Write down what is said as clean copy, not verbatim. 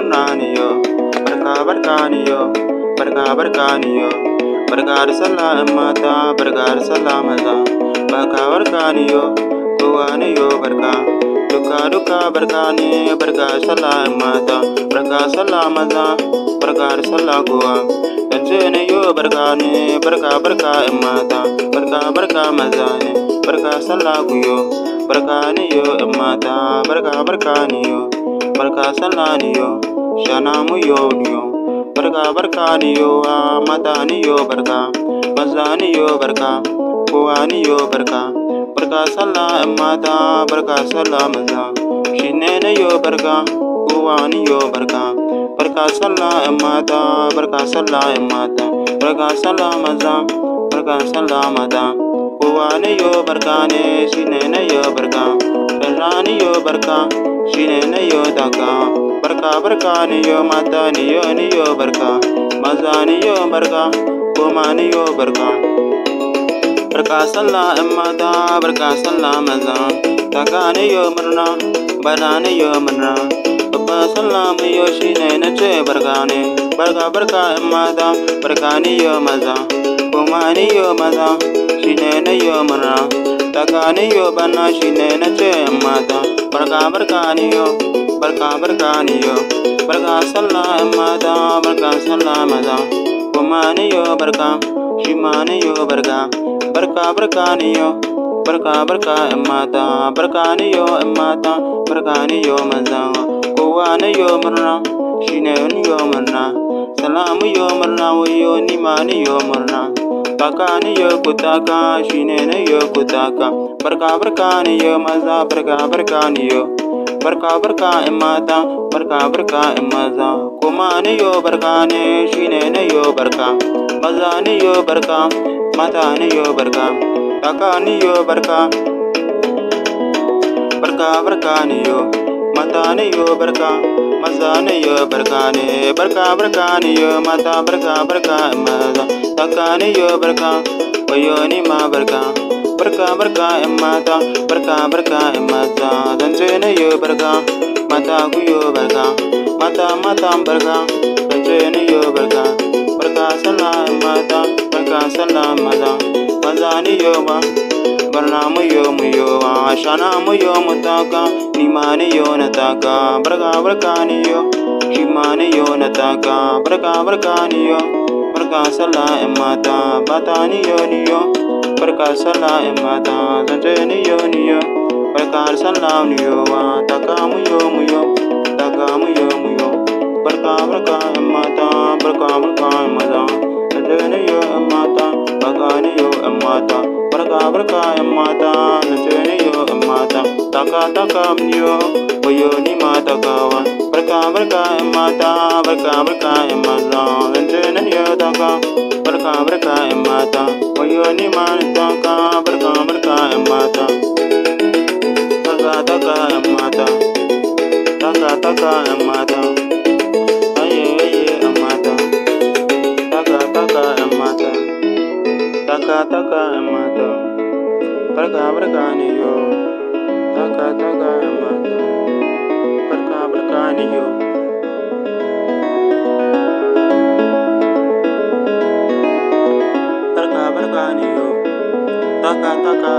murna ne yo, barka barka ne yo, barka barka ne yo. Barka da sallah 'yan mata, barka da sallah maza, barka barka ne yo, kowa ne yo barka. Duka barka ne, barka da sallah 'yan mata, barka da sallah maza, barka da sallah kowa. Zance ne yo barka ne, barka barka 'yan mata, barka barka maza ne, barka sallah ku yo. Barka ne yo 'yan mata, barka barka ne yo, barka sallah ne yo, shana mu yo ni yo. Barka barka ne yo, mata ne yo barka, maza ne yo barka, kowa ne yo barka. Barka sallah 'yan mata, barka sallah maza, shine ne yo barka, kowa ne yo barka. Barka sallah 'yan mata, barka sallah 'yan mata, barka sallah maza, barka sallah mata, kowa ne yo barka ne, shine ne yo barka. Sallah ne yo barka, shine ne yo taka. Barka barka ne yo mata ne yo barka, maza ne yo barka, koma ne yo barka. Barka sallah 'yan mata, barka sallah maza, taka ne yo murna, bana ne yo murna. Babba sallah mu yo shine na ce barka ne. Barka barka 'yan mata, barka ne yo maza, koma ne yo maza, shine ne yo murna. Taka ne yo bana shine na ce 'yan mata, barka barka ne yo, barka barka ne yo. Barka sallah 'yan mata, barka sallah maza, koma ne yo barka, shi ma ne yo barka. Barka barka ne yo, barka barka 'yan mata, barka ne yo 'yan mata, barka ne yo maza, kowa ne yo murna, shine ne yo murna. Salamu yo murna, wayo ni ma ne yo murna. Taka ne yo kutaka, shine ne yo kutaka. Barka barka ne yo maza, barka barka ne yo. Barka barka 'yan mata, barka barka 'yan maza, koma ne yo barka ne, shine ne yo barka. Maza ne yo barka, mata ne yo barka, taka ne yo barka. Barka barka ne yo, mata ne yo barka, maza ne yo barka ne. Barka barka ne yo mata, barka barka 'yan maza, taka ne yo barka, wayo ni ma barka. Barka barka 'yan mata, barka barka 'yan maza, zance ne yo barka, mata ku yo barka, mata mata barka, zance ne yo barka. Barka sallah 'yan mata, barka sallah maza, maza ne yo ba, barna mu yo, shana mu yo mu taka, ni ma ne yo na taka. Barka barka ne yo, shi ma ne yo na taka. Barka barka ne yo, barka sallah 'yan mata, bata ni yo. Barka sallah 'yan mata, zance ni yo. Barka sallah ni yo, taka mu yo, taka mu yo. Barka barka 'yan mata, barka barka 'yan maza, zance ni yo 'yan mata, barka ni yo 'yan mata. Barka barka 'yan mata, zance ni yo 'yan mata, taka taka mu yo, wayo ni ma takawa. Barka barka 'yan mata, barka barka 'yan maza, zance ni yo taka. Barka barka 'yan mata, wayo ni ma taka. Barka barka 'yan mata, taka taka 'yan mata, taka taka 'yan mata, aye 'yan mata, taka taka 'yan mata, taka taka 'yan mata. Barka barka ne yo, taka taka 'yan mata, barka barka ne yo. Barka barka ne yo, taka taka